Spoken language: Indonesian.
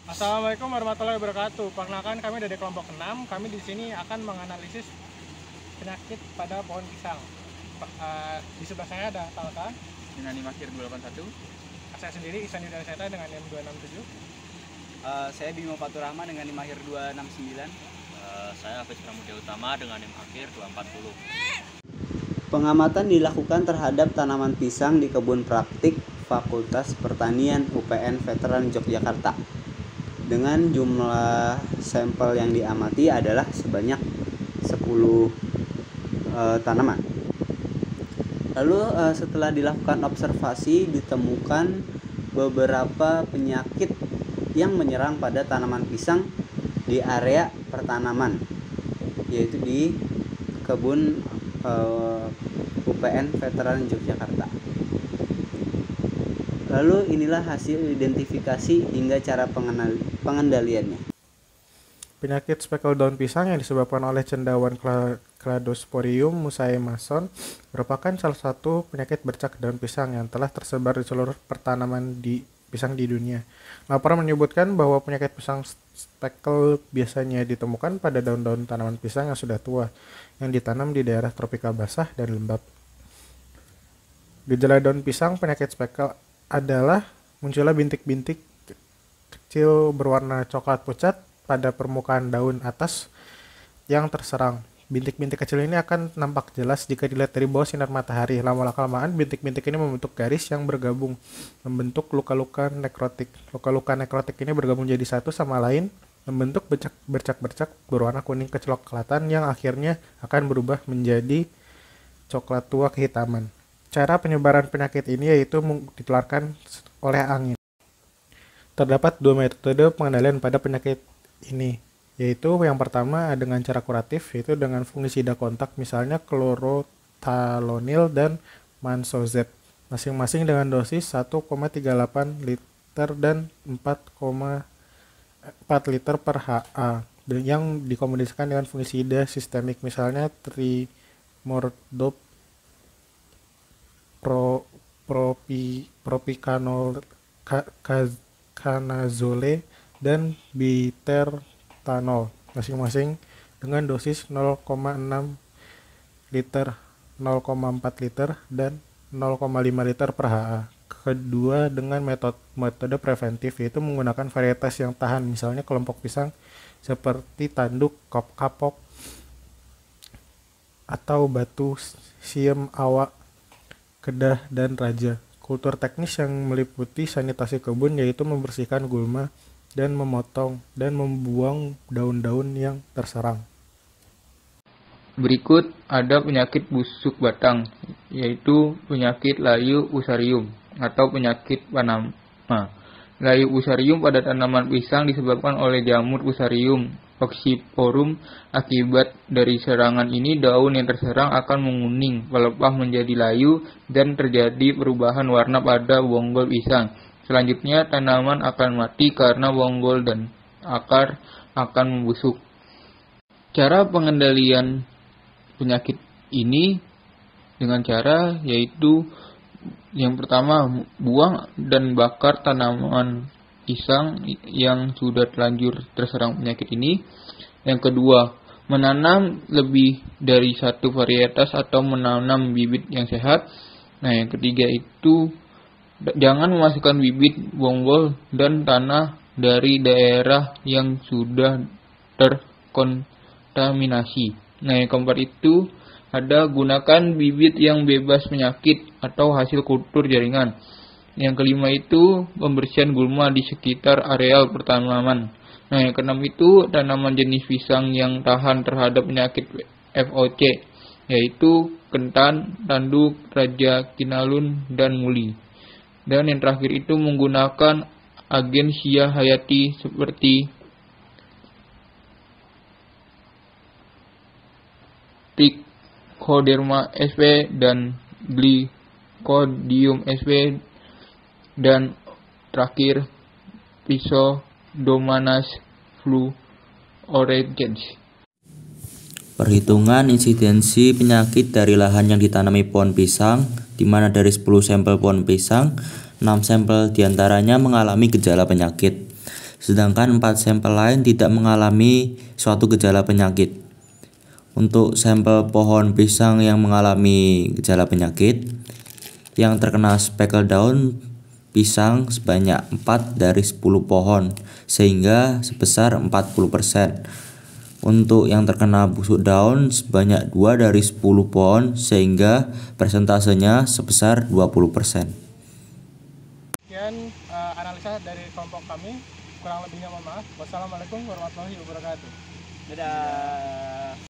Assalamualaikum warahmatullahi wabarakatuh. Perkenalkan, kami dari kelompok 6. Kami di sini akan menganalisis penyakit pada pohon pisang. Di sebelah saya ada Talka dengan NIM akhir 281. Saya sendiri Ihsan Yudha Seta dengan NIM 267. Saya Bimo Fatur Rahman dengan NIM akhir 269. Saya Hafiz Pramudia Utama dengan NIM akhir 240. Pengamatan dilakukan terhadap tanaman pisang di kebun praktik Fakultas Pertanian UPN Veteran Yogyakarta. Dengan jumlah sampel yang diamati adalah sebanyak 10 tanaman. Lalu setelah dilakukan observasi ditemukan beberapa penyakit yang menyerang pada tanaman pisang di area pertanaman, yaitu di kebun UPN Veteran Yogyakarta. Lalu inilah hasil identifikasi hingga cara pengendaliannya. Penyakit speckle daun pisang yang disebabkan oleh cendawan Cladosporium musaemason merupakan salah satu penyakit bercak daun pisang yang telah tersebar di seluruh pertanaman di pisang di dunia. Laporan menyebutkan bahwa penyakit pisang speckle biasanya ditemukan pada daun-daun tanaman pisang yang sudah tua yang ditanam di daerah tropika basah dan lembab. Gejala daun pisang penyakit speckle adalah munculnya bintik-bintik kecil berwarna coklat pucat pada permukaan daun atas yang terserang. Bintik-bintik kecil ini akan nampak jelas jika dilihat dari bawah sinar matahari. Lama-kelamaan bintik-bintik ini membentuk garis yang bergabung, membentuk luka-luka nekrotik. Luka-luka nekrotik ini bergabung jadi satu sama lain, membentuk bercak-bercak berwarna kuning kecoklatan yang akhirnya akan berubah menjadi coklat tua kehitaman. Cara penyebaran penyakit ini yaitu ditularkan oleh angin. Terdapat dua metode pengendalian pada penyakit ini, yaitu yang pertama dengan cara kuratif, yaitu dengan fungisida kontak, misalnya chlorothalonil dan mansozeb, masing-masing dengan dosis 1,38 liter dan 4,4 liter per HA, yang dikombinasikan dengan fungisida sistemik, misalnya trimordop, propiconazole dan bitertanol, masing-masing dengan dosis 0,6 liter, 0,4 liter, dan 0,5 liter per HA. Kedua dengan metode preventif, yaitu menggunakan varietas yang tahan, misalnya kelompok pisang seperti tanduk, kapok, atau batu, siem, awak, kedah, dan raja. Kultur teknis yang meliputi sanitasi kebun, yaitu membersihkan gulma dan memotong dan membuang daun-daun yang terserang. Berikut ada penyakit busuk batang, yaitu penyakit layu fusarium atau penyakit Panama. Layu fusarium pada tanaman pisang disebabkan oleh jamur Fusarium oxysporum. Akibat dari serangan ini, daun yang terserang akan menguning, pelepah menjadi layu, dan terjadi perubahan warna pada bonggol pisang. Selanjutnya, tanaman akan mati karena bonggol dan akar akan membusuk. Cara pengendalian penyakit ini dengan cara yaitu yang pertama, buang dan bakar tanaman pisang yang sudah terlanjur terserang penyakit ini. Yang kedua, menanam lebih dari satu varietas atau menanam bibit yang sehat. Nah, yang ketiga itu jangan memasukkan bibit bonggol dan tanah dari daerah yang sudah terkontaminasi. Nah, yang keempat itu ada gunakan bibit yang bebas penyakit atau hasil kultur jaringan. Yang kelima itu pembersihan gulma di sekitar areal pertanaman. Nah, yang keenam itu tanaman jenis pisang yang tahan terhadap penyakit FOC, yaitu kentan, tanduk, raja, kinalun, dan muli. Dan yang terakhir itu menggunakan agen Sia hayati seperti Trichoderma sp dan Glycodium sp, dan terakhir Pseudomonas fluorescens. Perhitungan insidensi penyakit dari lahan yang ditanami pohon pisang, di mana dari 10 sampel pohon pisang, 6 sampel diantaranya mengalami gejala penyakit. sedangkan 4 sampel lain tidak mengalami suatu gejala penyakit. Untuk sampel pohon pisang yang mengalami gejala penyakit, yang terkena speckle daun pisang sebanyak 4 dari 10 pohon, sehingga sebesar 40%. Untuk yang terkena busuk daun sebanyak 2 dari 10 pohon, sehingga persentasenya sebesar 20%. Sekian analisa dari kelompok kami. Kurang lebihnya mohon maaf. Wassalamualaikum warahmatullahi wabarakatuh. Dadah.